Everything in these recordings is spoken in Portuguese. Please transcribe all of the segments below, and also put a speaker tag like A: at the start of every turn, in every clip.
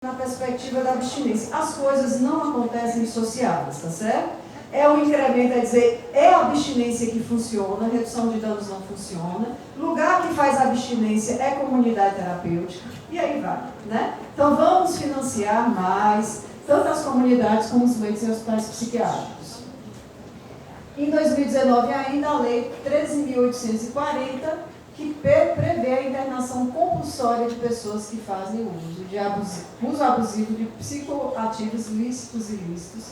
A: na perspectiva da abstinência. As coisas não acontecem dissociadas, tá certo? É o incremento, é dizer, é a abstinência que funciona, a redução de danos não funciona. Lugar que faz abstinência é comunidade terapêutica, e aí vai, né? Então vamos financiar mais, tanto as comunidades como os leitos em hospitais psiquiátricos. Em 2019 ainda a Lei 13.840, que prevê a internação compulsória de pessoas que fazem uso abusivo de psicoativos lícitos e ilícitos.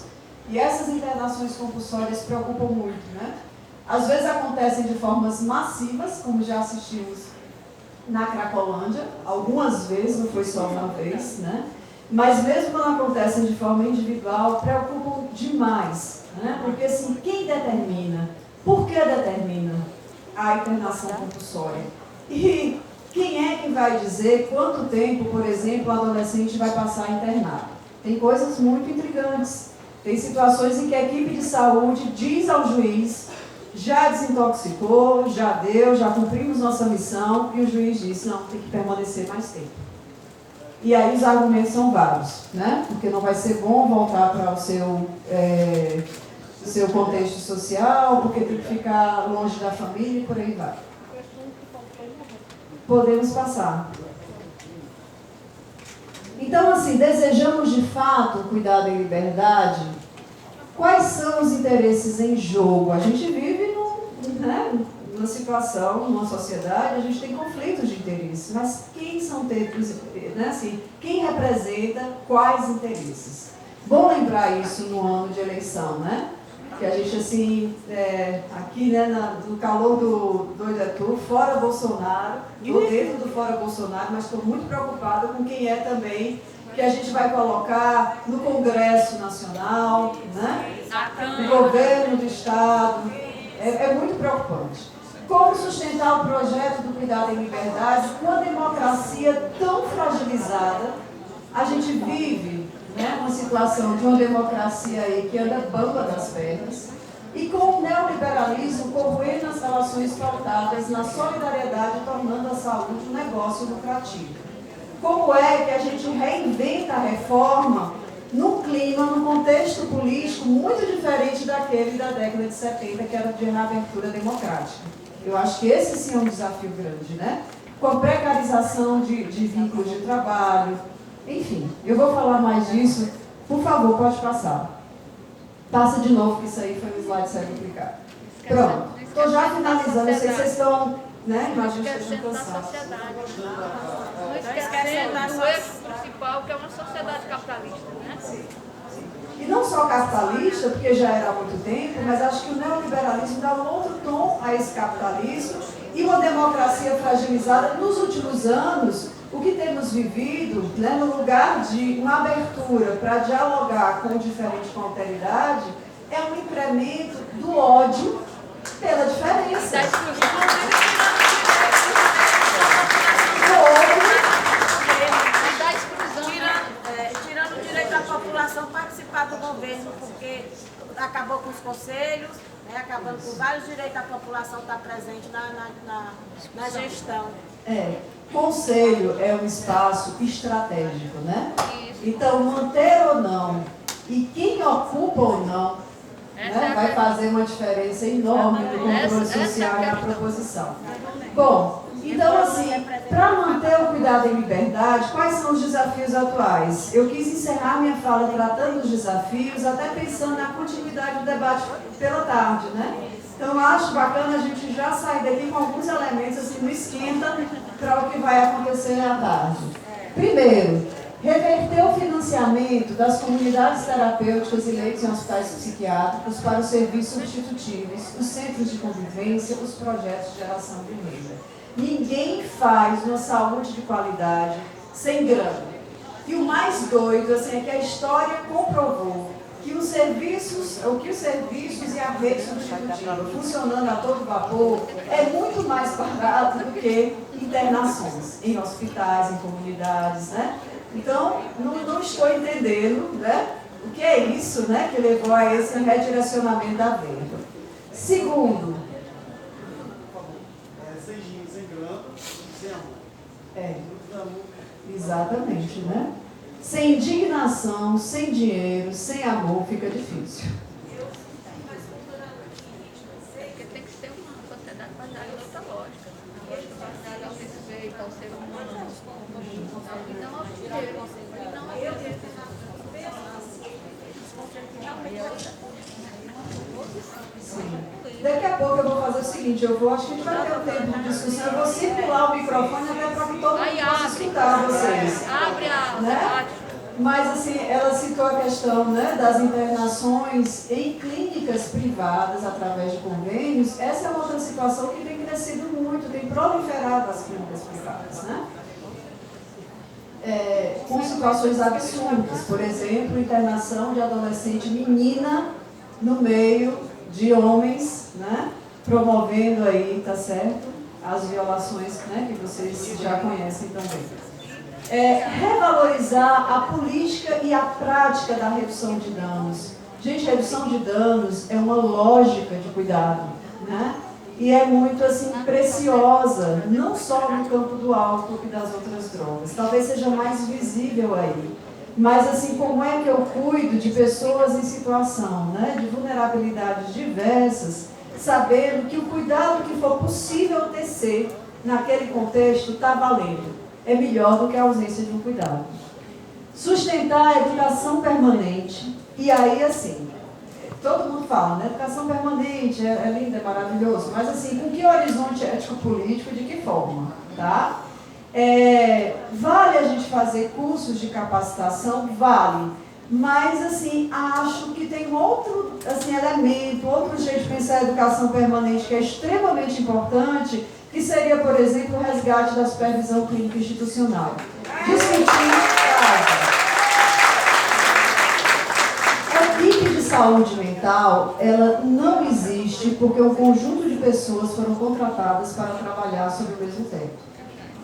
A: E essas internações compulsórias preocupam muito, né? Às vezes acontecem de formas massivas, como já assistimos na Cracolândia, algumas vezes, não foi só uma vez, né? Mas mesmo quando acontecem de forma individual, preocupam demais, né? Porque assim, quem determina? Por que determina a internação compulsória? E quem é que vai dizer quanto tempo, por exemplo, o adolescente vai passar internado? Tem coisas muito intrigantes. Tem situações em que a equipe de saúde diz ao juiz: já desintoxicou, já deu, já cumprimos nossa missão, e o juiz diz: não, tem que permanecer mais tempo. E aí os argumentos são vários, né? Porque não vai ser bom voltar para o seu contexto social, porque tem que ficar longe da família e por aí vai. Podemos passar. Então, assim, desejamos de fato cuidado em liberdade? Quais são os interesses em jogo? A gente vive numa situação, numa sociedade, a gente tem conflitos de interesses, mas quem são quem representa quais interesses? Bom lembrar isso no ano de eleição, né? Que a gente, assim, aqui, né, no calor do Doido é Tu, fora Bolsonaro, ou dentro do fora Bolsonaro, mas estou muito preocupada com quem é também, que a gente vai colocar no Congresso Nacional, né? No governo do Estado. É muito preocupante. Como sustentar o projeto do cuidado em liberdade com uma democracia tão fragilizada? A gente vive, né, uma situação de uma democracia aí que anda bamba das pernas, e com o neoliberalismo corroendo as relações pautadas na solidariedade, tornando a saúde um negócio lucrativo. Como é que a gente reinventa a reforma num clima, num contexto político muito diferente daquele da década de 70, que era de reabertura democrática? Eu acho que esse sim é um desafio grande, né? Com a precarização de vínculos de trabalho. Enfim, eu vou falar mais disso. Por favor, pode passar. Passa de novo, que isso aí foi um slide ser duplicado. Pronto. Estou já finalizando. Eu sei que vocês estão, né? Imagino que vocês estão cansados.
B: Não esquecendo do eixo principal, que é uma sociedade capitalista, né?
A: Sim. E não só capitalista, porque já era há muito tempo, mas acho que o neoliberalismo dá um outro tom a esse capitalismo, e uma democracia fragilizada. Nos últimos anos, o que temos vivido, né, no lugar de uma abertura para dialogar com o diferente com a alteridade, é um incremento do ódio pela diferença.
C: Tirando o direito da população participar do governo, porque acabou com os conselhos, né, acabando com vários direitos da população estar presente na gestão.
A: Conselho é um espaço estratégico, né? Então, manter ou não, e quem ocupa ou não, né, vai fazer uma diferença enorme no controle social e na proposição. Bom, então, assim, para manter o cuidado em liberdade, quais são os desafios atuais? Eu quis encerrar minha fala tratando dos desafios, até pensando na continuidade do debate pela tarde, né? Então, eu acho bacana a gente já sair daqui com alguns elementos, assim, no esquenta, para o que vai acontecer à tarde. Primeiro, reverter o financiamento das comunidades terapêuticas e leitos em hospitais psiquiátricos para os serviços substitutivos, os centros de convivência, os projetos de geração de renda. Ninguém faz uma saúde de qualidade sem grana. E o mais doido, assim, é que a história comprovou que os serviços e a rede substitutiva funcionando a todo vapor é muito mais barato do que internações em hospitais, em comunidades, né? Então, não estou entendendo, né, o que é isso, né, que levou a esse redirecionamento da verba. Segundo, sem grana, sem amor. Exatamente, né? Sem indignação, sem dinheiro, sem amor, fica difícil.
B: Porque tem que ser uma sociedade baseada em outra lógica. A lógica baseada ao respeito, ao ser humano, e não ao dinheiro. E não ao dinheiro.
A: Sim. Daqui a pouco eu vou fazer o seguinte, acho que a gente vai ter um tempo de discussão, eu vou circular o microfone até para que todo mundo possa escutar vocês.
B: Abre a
A: né? Mas assim, ela citou a questão, né, das internações em clínicas privadas através de convênios. Essa é uma outra situação que tem crescido muito, tem proliferado as clínicas privadas, né? Com situações absurdas, por exemplo, internação de adolescente menina no meio de homens, né, promovendo aí, tá certo, as violações, né, que vocês já conhecem também. Revalorizar a política e a prática da redução de danos. Gente, redução de danos é uma lógica de cuidado, né? E é muito assim preciosa, não só no campo do álcool e das outras drogas. Talvez seja mais visível aí. Mas assim, como é que eu cuido de pessoas em situação, né, de vulnerabilidades diversas, sabendo que o cuidado que for possível tecer naquele contexto está valendo. É melhor do que a ausência de um cuidado. Sustentar a educação permanente. E aí, assim, todo mundo fala, né? Educação permanente é lindo, é maravilhoso. Mas, assim, com que horizonte ético-político, de que forma? Tá? Vale a gente fazer cursos de capacitação? Vale. Mas, assim, acho que tem outro elemento, outro jeito de pensar a educação permanente que é extremamente importante, que seria, por exemplo, o resgate da supervisão clínica institucional. Discutir a equipe de saúde mental, ela não existe porque um conjunto de pessoas foram contratadas para trabalhar sob o mesmo teto.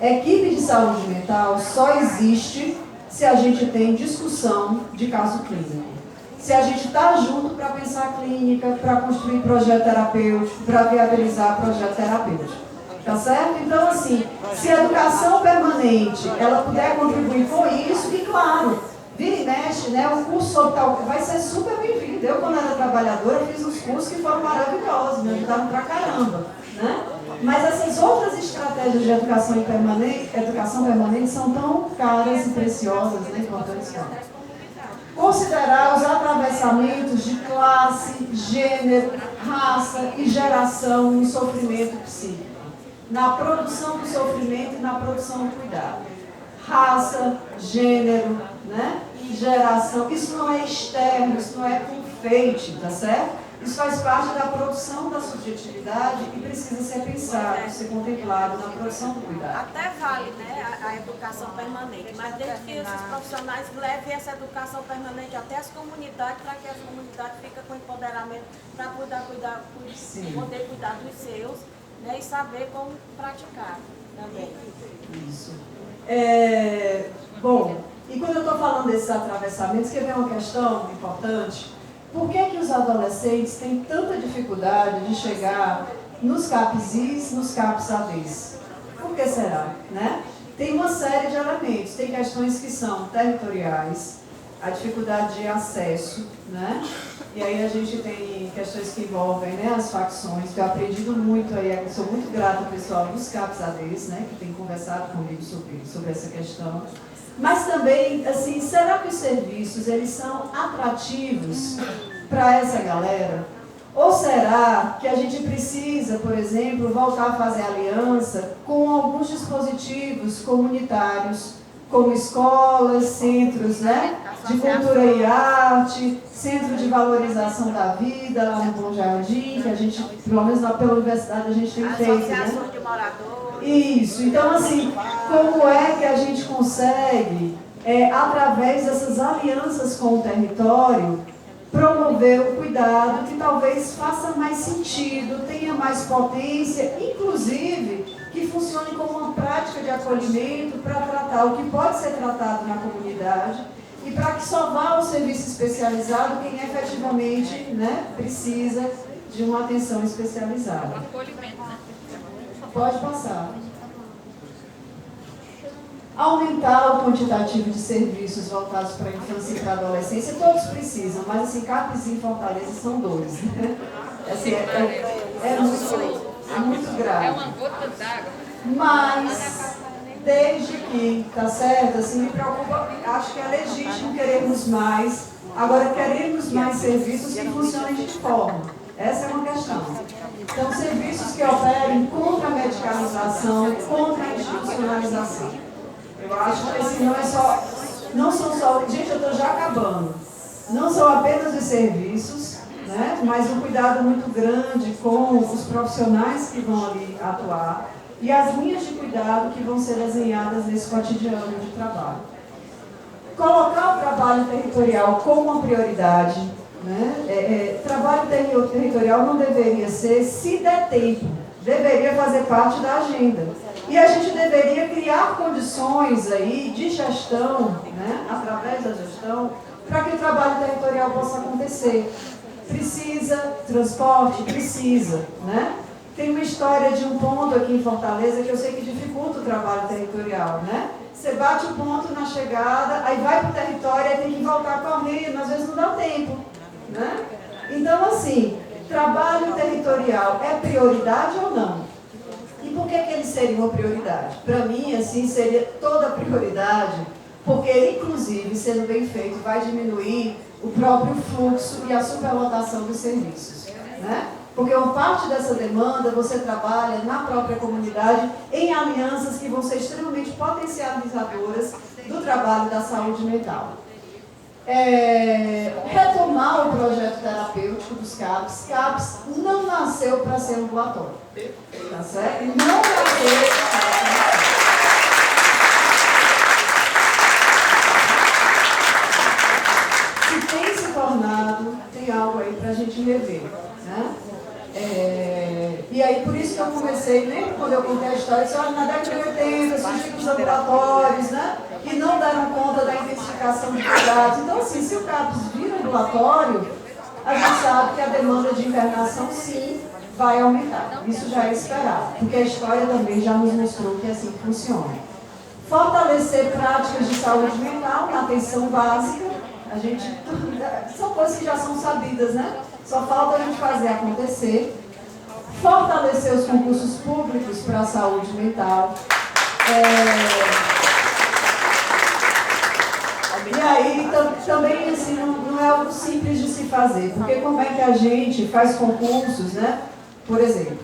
A: A equipe de saúde mental só existe se a gente tem discussão de caso clínico. Se a gente está junto para pensar a clínica, para construir projeto terapêutico, para viabilizar projeto terapêutico. Tá certo? Então, assim, se a educação permanente, ela puder contribuir com isso, e claro, vira e mexe, né, o curso sobre tal, vai ser super bem-vindo. Eu, quando era trabalhadora, fiz uns cursos que foram maravilhosos, me ajudaram pra caramba, né? Mas essas outras estratégias de educação permanente são tão caras e preciosas, né, importantes quanto. Considerar os atravessamentos de classe, gênero, raça e geração no sofrimento psíquico. Na produção do sofrimento e na produção do cuidado. Raça, gênero, né? Geração, isso não é externo, isso não é confeite, tá certo? Isso faz parte da produção da subjetividade e precisa ser pensado, ser contemplado na produção do cuidado.
C: Até vale, né, a educação permanente, mas desde que esses profissionais levem essa educação permanente até as comunidades, para que as comunidades fiquem com empoderamento para poder cuidar dos seus, né, e saber como praticar também.
A: Isso. Bom, e quando eu estou falando desses atravessamentos, quer ver uma questão importante? Por que os adolescentes têm tanta dificuldade de chegar nos CAPs-Is, nos CAPs-ADs? Por que será? Né? Tem uma série de elementos. Tem questões que são territoriais, a dificuldade de acesso, né? E aí a gente tem questões que envolvem, né, as facções, que eu aprendi muito aí, eu sou muito grata ao pessoal dos CAPs-ADs, né, que tem conversado comigo sobre essa questão. Mas também, assim, será que os serviços, eles são atrativos para essa galera? Ou será que a gente precisa, por exemplo, voltar a fazer aliança com alguns dispositivos comunitários, como escolas, centros, né, de cultura e arte, centro de valorização da vida, lá no Bom Jardim, que a gente, pelo menos lá pela universidade, a gente tem feito, né?
C: Associação de moradores.
A: Isso, então assim, como é que a gente consegue, através dessas alianças com o território, promover o cuidado que talvez faça mais sentido, tenha mais potência, inclusive que funcione como uma prática de acolhimento para tratar o que pode ser tratado na comunidade e para que só vá ao serviço especializado quem efetivamente, né, precisa de uma atenção especializada.
B: O acolhimento, né?
A: Pode passar. Aumentar o quantitativo de serviços voltados para a infância e para a adolescência, todos precisam, mas assim, CAPES e Fortaleza são dois. Assim, é muito grave.
B: É uma gota d'água.
A: Mas, desde que, tá certo, assim, me preocupa, acho que é legítimo querermos mais, agora queremos mais serviços que funcionem de que forma? Essa é uma questão. Então, serviços que operem contra a medicalização, contra a institucionalização. Eu acho que assim, não são só, gente, eu estou já acabando, não são apenas os serviços, né, mas um cuidado muito grande com os profissionais que vão ali atuar e as linhas de cuidado que vão ser desenhadas nesse cotidiano de trabalho. Colocar o trabalho territorial como uma prioridade, né, trabalho territorial não deveria ser, se der tempo, deveria fazer parte da agenda. E a gente deveria criar condições aí de gestão, né, através da gestão, para que o trabalho territorial possa acontecer. Precisa transporte? Precisa, né? Tem uma história de um ponto aqui em Fortaleza que eu sei que dificulta o trabalho territorial, né? Você bate o ponto na chegada, aí vai para o território, aí tem que voltar correndo, às vezes não dá tempo, né? Então, assim, trabalho territorial é prioridade ou não? E por que ele seria uma prioridade? Para mim, assim, seria toda a prioridade, porque ele, inclusive, sendo bem feito, vai diminuir o próprio fluxo e a superlotação dos serviços, né? Porque uma parte dessa demanda você trabalha na própria comunidade em alianças que vão ser extremamente potencializadoras do trabalho da saúde mental. Retomar o projeto terapêutico dos CAPs. CAPs não nasceu para ser ambulatório, tá certo? Não nasceu se tem se tornado, tem algo aí para a gente rever, né? E aí, por isso que eu comecei, lembra quando eu contei a história, disse, olha, na década de 80, surgiram os ambulatórios, né? E não deram conta da identificação de cuidados. Então, assim, se o CAPS vira ambulatório, a gente sabe que a demanda de internação, sim, vai aumentar. Isso já é esperado, porque a história também já nos mostrou que é assim que funciona. Fortalecer práticas de saúde mental na atenção básica, são coisas que já são sabidas, né? Só falta a gente fazer acontecer. Fortalecer os concursos públicos para a saúde mental. E aí, também, assim, não é algo simples de se fazer, porque como é que a gente faz concursos, né? Por exemplo,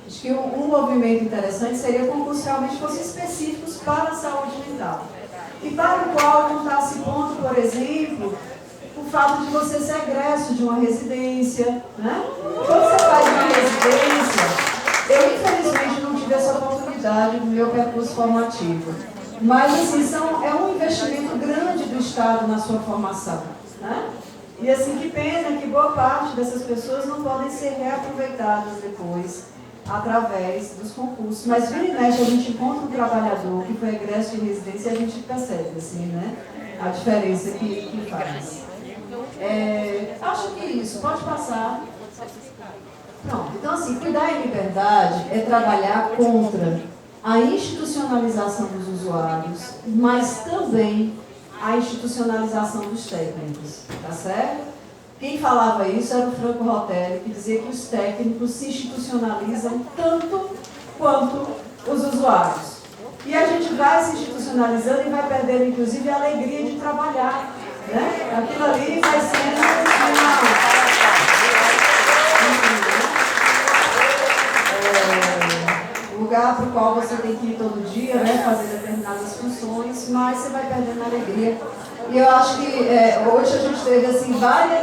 A: acho que um movimento interessante seria concursos realmente fossem específicos para a saúde mental. E para o qual não está se pondo, por exemplo, o fato de você ser egresso de uma residência, né? Quando você faz uma residência, eu infelizmente não tive essa oportunidade no meu percurso formativo, mas assim, é um investimento grande do Estado na sua formação, né? E assim, que pena que boa parte dessas pessoas não podem ser reaproveitadas depois, através dos concursos. Mas vira e mexe, a gente encontra um trabalhador que foi egresso de residência e a gente percebe, assim, né? A diferença que faz. Acho que isso, pode passar. Pronto, então assim, cuidar em liberdade é trabalhar contra a institucionalização dos usuários, mas também a institucionalização dos técnicos, tá certo? Quem falava isso era o Franco Rotelli, que dizia que os técnicos se institucionalizam tanto quanto os usuários. E a gente vai se institucionalizando e vai perdendo, inclusive, a alegria de trabalhar, né? Aquilo ali vai sendo um lugar para o qual você tem que ir todo dia, né? Fazer determinadas funções, mas você vai perdendo a alegria. E eu acho que hoje a gente teve assim, várias